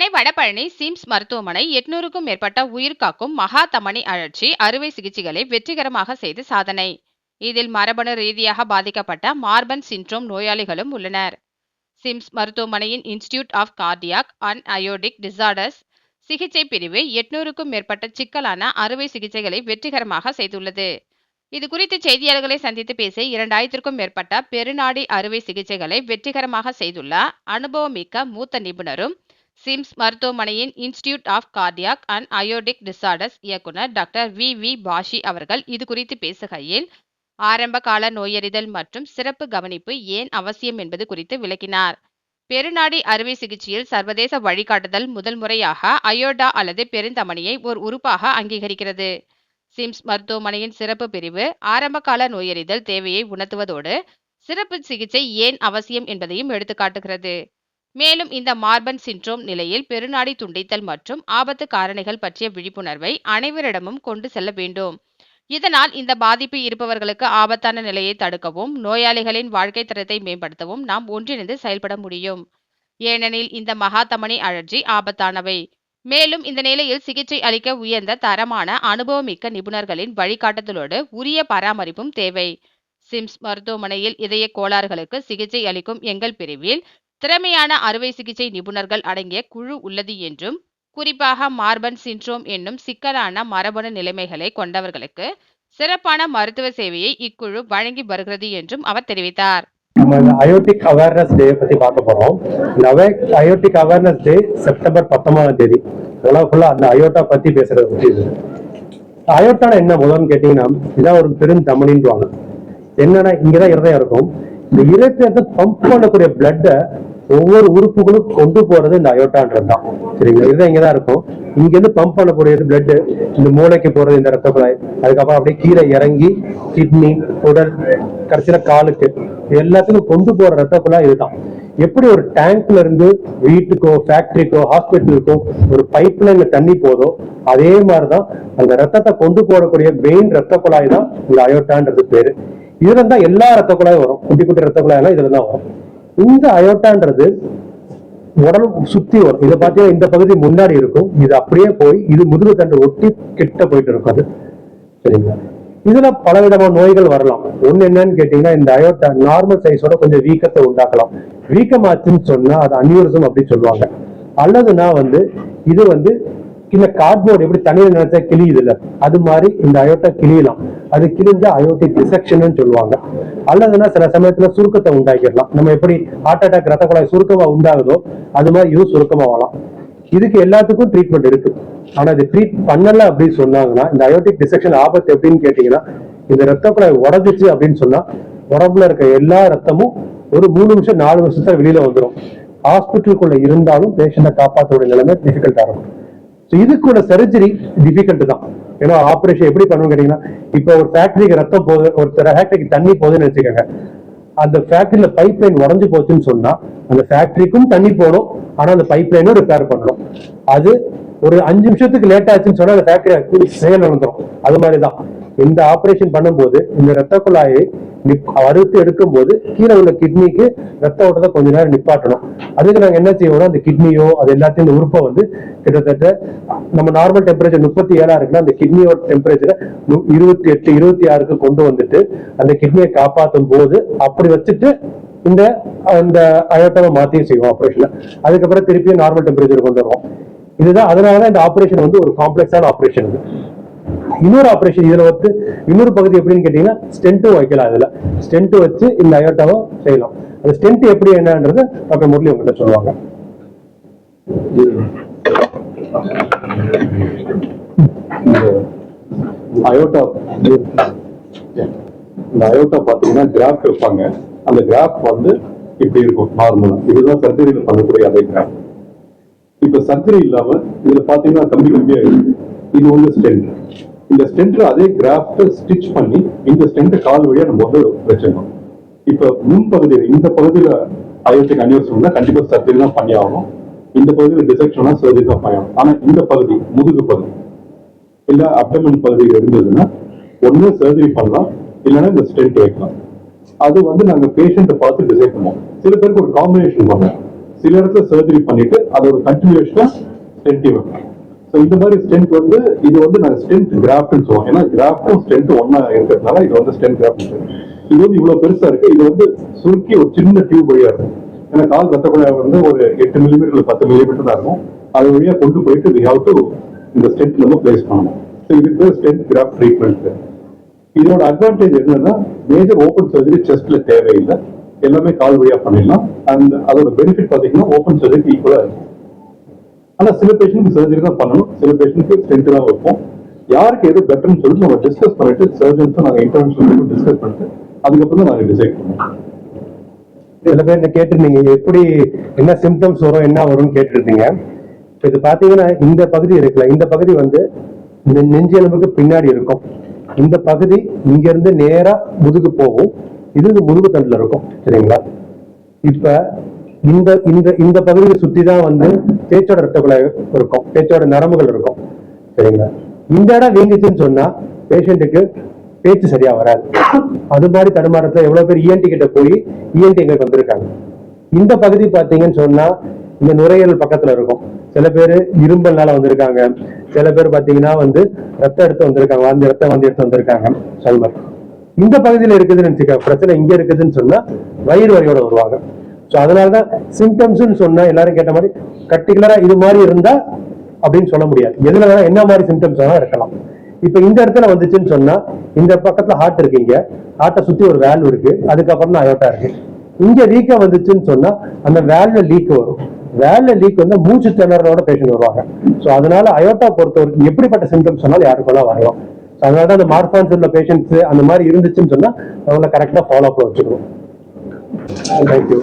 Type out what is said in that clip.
Chennai Vadapalani Sims மருத்துவமனை 800க்கும் மேற்பட்ட உயிர்காக்கும் மகா தமனி அழற்சி அறுவை சிகிச்சைகளை வெற்றிகரமாக செய்து சாதனை. இதில் மரபணு ரீதியாக பாதிக்கப்பட்ட மார்பன் சிண்ட்ரோம் நோயாளிகளும் உள்ளனர். சிம்ஸ் மருத்துவமனையின் institute of cardiac and aortic disorders சிகிச்சை பிரிவு 800க்கும் மேற்பட்ட சிக்கலான அறுவை சிகிச்சைகளை வெற்றிகரமாக செய்துள்ளது. இது குறித்து செய்தியாளர்களை சந்தித்து பேசிய 2000க்கும் மேற்பட்ட பெருநாடி அறுவை சிகிச்சைகளை வெற்றிகரமாக செய்துள்ள அனுபவமிக்க மூத்த நிபுணரும் சிம்ஸ் மருத்துவமனையின் institute of cardiac and aortic disorders இயக்குனர் டாக்டர் வி பாஷி அவர்கள் இது குறித்து பேசுகையில், ஆரம்ப கால நோயறிதல் மற்றும் சிறப்பு கவனிப்பு ஏன் அவசியம் என்பது குறித்து விளக்கினார். பெருநாடி அறுவை சிகிச்சையில் சர்வதேச வழிகாட்டுதல் முதல் முறையாக அயோடா அல்லது பெருந்தமனியை ஒரு உறுப்பாக அங்கீகரிக்கிறது. சிம்ஸ் மருத்துவமனையின் சிறப்பு பிரிவு ஆரம்ப கால நோயறிதல் தேவையை உணர்த்துவதோடு சிறப்பு சிகிச்சை ஏன் அவசியம் என்பதையும் எடுத்துக்காட்டுகிறது. மேலும் இந்த மார்பன் சிண்ட்ரோம் நிலையில் பெருநாடி துண்டித்தல் மற்றும் ஆபத்து காரணிகள் பற்றிய விழிப்புணர்வை அனைவரிடமும் கொண்டு செல்ல வேண்டும். இதனால் இந்த பாதிப்பு இருப்பவர்களுக்கு ஆபத்தான நிலையை தடுக்கவும் நோயாளிகளின் வாழ்க்கை தரத்தை மேம்படுத்தவும் நாம் ஒன்றிணைந்து செயல்பட முடியும். ஏனெனில் இந்த மகா தமனி அழற்சி ஆபத்தானவை. மேலும் இந்த நிலையில் சிகிச்சை அளிக்க உயர்ந்த தரமான அனுபவமிக்க நிபுணர்களின் வழிகாட்டுதலோடு உரிய பராமரிப்பும் தேவை. சிம்ஸ் மருத்துவமனையில் இதய கோளாறுகளுக்கு சிகிச்சை அளிக்கும் எங்கள் பிரிவில் திறமையான அறுவை சிகிச்சை நிபுணர்கள் அடங்கிய குழு உள்ளது என்றும், குறிப்பாக மார்பன் சிண்ட்ரோம் என்னும் சிக்கலான மரபணு நிலைமைகளை கொண்டவர்களுக்கு சிறப்பான மருத்துவ சேவையை இக்குழு வழங்கி வருகிறது என்றும் அவர் தெரிவித்தார். நம்ம அயோட்டிக் அவேர்னஸ் டே பத்தி பார்க்க போறோம். இந்த அயோட்டிக் அவேர்னஸ் டே செப்டம்பர் 19ஆம் தேதி உலகம் ஃபுல்லா அந்த அயோட்டா பத்தி பேசுறது பத்தி. அயோட்டான என்ன முதல்னு கேட்டீங்கன்னா, இதான் ஒரு பெருந்தமனின்றாங்க. என்னன்னா, இங்கதான் இருதயம் இருக்கும். இந்த இருதயத்தை பம்ப் பண்ணக்கூடிய பிளட்டை ஒவ்வொரு உறுப்புகளும் கொண்டு போறது இந்த அயோட்டான்றது தான். சரிங்களா? இதுதான் இங்கதான் இருக்கும். இங்க இருந்து பம்ப் பண்ணக்கூடியது பிளட் இந்த மூளைக்கு போறது இந்த ரத்த குழாய், அதுக்கப்புறம் அப்படியே கீழே இறங்கி கிட்னி, உடல், கடைசியில காலுக்கு, எல்லாத்துக்கும் கொண்டு போற ரத்த குழாய் இதுதான். எப்படி ஒரு டேங்க்ல இருந்து வீட்டுக்கோ ஃபேக்டரிக்கோ ஹாஸ்பிட்டலுக்கோ ஒரு பைப் லைன்ல தண்ணி போதோ, அதே மாதிரிதான் அந்த ரத்தத்தை கொண்டு போடக்கூடிய மெயின் ரத்த குழாய் தான் இந்த அயோட்டான்றது பேரு. இதுல தான் எல்லா ரத்த குழாயும் வரும். குட்டி குட்டி ரத்த குழாய் எல்லாம் இதுல தான் வரும். இந்த அயோட்டான்றது உடல் சுத்தி வரும். இதை பார்த்தீங்கன்னா இந்த பகுதி முன்னாடி இருக்கும், இது அப்படியே போய் இது முதுகு தண்டு ஒட்டி கிட்ட போயிட்டு இருக்கும் அது. சரிங்களா? இதுல பலவிதமான நோய்கள் வரலாம். ஒண்ணு என்னன்னு கேட்டீங்கன்னா, இந்த அயோட்டா நார்மல் சைஸோட கொஞ்சம் வீக்கத்தை உண்டாக்கலாம். வீக்கமாச்சுன்னு சொன்னா அது அனியூரிசம் அப்படின்னு சொல்லுவாங்க. அல்லதுன்னா இது இந்த கார்ட்போர்டு எப்படி தண்ணியில நினைச்சா கிளியுது இல்ல, அது மாதிரி இந்த அயோட்டா கிளியலாம். அது கிழிஞ்ச அயோட்டிக் டிசெக்ஷன் சொல்லுவாங்க. அல்லதுன்னா சில சமயத்துல சுருக்கத்தை உண்டாக்கிடலாம். நம்ம எப்படி ஹார்ட் அட்டாக் ரத்த குழாய் சுருக்கமா உண்டாகுதோ அது மாதிரி இது சுருக்கமா வரலாம். இதுக்கு எல்லாத்துக்கும் ட்ரீட்மெண்ட் இருக்கு. ஆனா இது ட்ரீட் பண்ணல அப்படின்னு சொன்னாங்கன்னா, இந்த அயோட்டிக் டிசெக்ஷன் ஆபத்து எப்படின்னு கேட்டீங்கன்னா, இந்த ரத்த குழாய் உடஞ்சிச்சு அப்படின்னு சொன்னா உடம்புல இருக்க எல்லா ரத்தமும் ஒரு 3 நிமிஷம் 4 நிமிஷத்துல வெளியில வந்துடும். ஹாஸ்பிட்டலுக்குள்ள இருந்தாலும் பேஷண்ட்டை காப்பாற்றக்கூடிய நிலைமை டிஃபிகல்ட்டா இருக்கும். இதுக்குள்ள சர்ஜரி டிஃபிகல்ட் தான். ஏன்னா ஆபரேஷன் எப்படி பண்ணுவோம் கேட்டீங்கன்னா, இப்போ ஒரு ஃபேக்டரிக்கு ரத்தம் போகுது, ஒரு ஃபேக்டரிக்கு தண்ணி போகுதுன்னு வச்சுக்கோங்க. அந்த ஃபேக்டரியில பைப் லைன் உடஞ்சு போச்சுன்னு சொன்னா அந்த ஃபேக்டரிக்கும் தண்ணி போகணும், ஆனா அந்த பைப் லைனும் ரிப்பேர் பண்ணணும். அது ஒரு 5 நிமிஷத்துக்கு லேட் ஆச்சுன்னு சொன்னா அந்த ஃபேக்டரி செயல் நடந்துடும். அது மாதிரிதான் இந்த ஆபரேஷன் பண்ணும்போது இந்த ரத்த குழாயை அறுத்து எடுக்கும் போது கீழே உள்ள கிட்னிக்கு ரத்த ஓட்டத்தை கொஞ்ச நேரம் நிப்பாட்டணும். அதுக்கு நாங்க என்ன செய்வோம்னா, அந்த கிட்னியோ அது எல்லாத்தையும் இந்த உறுப்பை கிட்டத்தட்ட நம்ம நார்மல் டெம்பரேச்சர் 37 இருக்குன்னா அந்த கிட்னியோட டெம்பரேச்சரை 28 26க்கு கொண்டு வந்துட்டு அந்த கிட்னியை காப்பாற்றும் போது அப்படி வச்சுட்டு இந்த அயோட்டாவை மாத்தியும் செய்வோம் ஆபரேஷன்ல. அதுக்கப்புறம் திருப்பியும் நார்மல் டெம்பரேச்சர் கொண்டு வருவோம். இதுதான் அதனாலதான் இந்த ஆபரேஷன் ஒரு காம்ப்ளெக்ஸான ஆபரேஷன். இன்னொரு ஆபரேஷன் இதுல இன்னொரு பகுதி எப்படின்னு கேட்டீங்கன்னா, ஸ்டென்ட்டும் வைக்கலாம். இதுல ஸ்டென்ட் வச்சு இந்த அயோட்டாவை செய்யலாம். அந்த ஸ்டென்ட் எப்படி என்னன்றது டாக்டர் முரளி உங்ககிட்ட சொல்லுவாங்க. அயோட்டா இந்த அயோட்டா பாத்தீங்கன்னா கிராஃப் வைப்பாங்க. அந்த கிராஃப் இப்படி இருக்கும் நார்மலா. இதுதான் சர்ஜரியில பண்ணக்கூடிய அதே கிராஃப். இப்ப சர்ஜரி இல்லாம இதுல பாத்தீங்கன்னா கம்பி கம்பியா இருக்கு. இது ஸ்டென்ட். இந்த ஸ்டென்ட் அதே கிராஃப்ட் ஸ்டிச் பண்ணி இந்த ஸ்டென்ட் கால் வழியா நம்ம வச்சிடணும். இப்ப முன்பகுதியில் இந்த பகுதியில அயோட்டிக் அனியூரிசம்னா கண்டிப்பா சர்ஜரி தான் பண்ணி ஆகணும். இந்த பகுதியில் டிசெக்ஷனா சர்ஜரி தான் பண்ணி ஆகணும். ஆனா இந்த பகுதி முதுகு பகுதி இல்ல அப்டமன் பகுதியில் இருந்ததுன்னா ஒண்ணு சர்ஜரி பண்ணலாம், இல்லைன்னா இந்த ஸ்டென்ட் வைக்கலாம். அது நாங்க பேஷண்ட்டை பார்த்து டிசைட் பண்ணுவோம். சில பேருக்கு ஒரு காம்பினேஷன் பண்ணுவோம். சில இடத்துல சர்ஜரி பண்ணிட்டு அதோட கண்டினியூஷனா ஸ்டென்ட் வைப்போம். ஸோ இந்த மாதிரி ஸ்டென்ட் வந்து இது வந்து நாங்கள் ஸ்டென்ட் கிராஃப்ட்னு சொல்லுவோம். ஏன்னா கிராஃப்டும் ஸ்டென்ட் ஒன்னா இருக்கிறதுனால இது வந்து ஸ்டென்ட் கிராஃப்ட். இது வந்து இவ்வளவு பெருசா இருக்கு. இது வந்து சுருக்கி ஒரு சின்ன டியூப் வழியா இருக்கும். ஏன்னா கால் ரத்த குழாய் வந்து ஒரு 8 மில்லிமீட்டர் 10 மில்லிமீட்டர் தான் இருக்கும். அது வழியா கொண்டு போயிட்டு we have to இந்த ஸ்டென்ட் நம்ம பிளேஸ் பண்ணணும். ஸோ இதுக்கு ஸ்டென்ட் கிராஃப்ட் ட்ரீட்மெண்ட். இதோட அட்வான்டேஜ் என்னன்னா மேஜர் ஓப்பன் சர்ஜரி செஸ்ட்ல தேவையில்லை, எல்லாமே கால் வழியா பண்ணிடலாம். அண்ட் அதோட பெனிஃபிட் பாத்தீங்கன்னா ஓப்பன் சர்ஜரி ஈக்குவலா இருக்கும். ஆனா சில பேஷண்ட்க்கு சர்ஜரி தான் பண்ணணும், சில பேஷண்ட்க்கு ஸ்டென்ட் தான் வைப்போம். யாருக்கு எது பெட்டர்னு சொல்லிட்டு நம்ம டிஸ்கஸ் பண்ணிட்டு சர்ஜன்ஸும் நாங்கள் இன்டர்வென்ஷன் டிஸ்கஸ் பண்ணிட்டு அதுக்கப்புறம் தான் நாங்கள் டிசைட் பண்ணுவோம். சில பேர் கேட்டிருந்தீங்க எப்படி என்ன சிம்டம்ஸ் வரும் என்ன வரும்னு கேட்டிருந்தீங்க. இது பாத்தீங்கன்னா இந்த பகுதி இருக்குல்ல, இந்த பகுதி வந்து இந்த நெஞ்செலும்புக்கு பின்னாடி இருக்கும். இந்த பகுதி இங்க இருந்து நேரா முதுகு போகும். இது முதுகு தண்டுல இருக்கும். சரிங்களா? இப்ப இந்த இந்த இந்த பகுதியை சுத்தி தான் வந்து பேச்சோட ரத்த குழாய் இருக்கும், பேச்சோட நரம்புகள் இருக்கும். சரிங்களா? இந்த இடம் வீங்கிச்சுன்னு சொன்னா பேஷண்ட்டுக்கு பேச்சு சரியா வராது. அது மாதிரி தடுமாற்றத்துல எவ்வளவு பேர் இஎன்டி கிட்ட போய் இஎன்டி எங்களுக்கு வந்திருக்காங்க. இந்த பகுதி பாத்தீங்கன்னு சொன்னா இந்த நுரையீரல் பக்கத்துல இருக்கும். சில பேர் இரும்பல்னால வந்திருக்காங்க, சில பேர் பாத்தீங்கன்னா வந்து ரத்தம் எடுத்து வந்திருக்காங்க, ரத்தம் எடுத்து வந்திருக்காங்க. சொல்லுங்க, இந்த பகுதியில இருக்குதுன்னு நினைச்சுக்க, பிரச்சனை இங்க இருக்குதுன்னு சொன்னா வயிறு வலியோட வருவாங்க. சோ அதனாலதான் சிம்டம்ஸ் சொன்னா எல்லாரும் கேட்ட மாதிரி கட்டிகுலரா இது மாதிரி இருந்தா அப்படின்னு சொல்ல முடியாது. எதுல வேணா என்ன மாதிரி சிம்டம்ஸ் வேணா இருக்கலாம். இப்ப இந்த இடத்துல வந்துச்சுன்னு சொன்னா இந்த பக்கத்துல ஹார்ட் இருக்கீங்க, ஹார்ட்டை சுத்தி ஒரு வேல்வ் இருக்கு, அதுக்கப்புறம் தான் அயோட்டா இருக்கு. இங்க வீக்கம் வந்துச்சுன்னு சொன்னா அந்த வேல்வ்ல லீக் வரும். வேல்வ்ல லீக் வந்து மூச்சு திணறலோட பேஷண்ட் வருவாங்க. சோ அதனால அயோட்டா பொறுத்த வரைக்கும் எப்படிப்பட்ட சிம்டம்ஸ் சொன்னாலும் யாருக்கெல்லாம் வரலாம். அதனாலதான் அந்த மார்பான்ஸ் உள்ள பேஷண்ட்ஸ் அந்த மாதிரி இருந்துச்சுன்னு சொன்னா அவங்கள கரெக்டா ஃபாலோ அப்ல வச்சுக்கணும். தேங்க்யூ.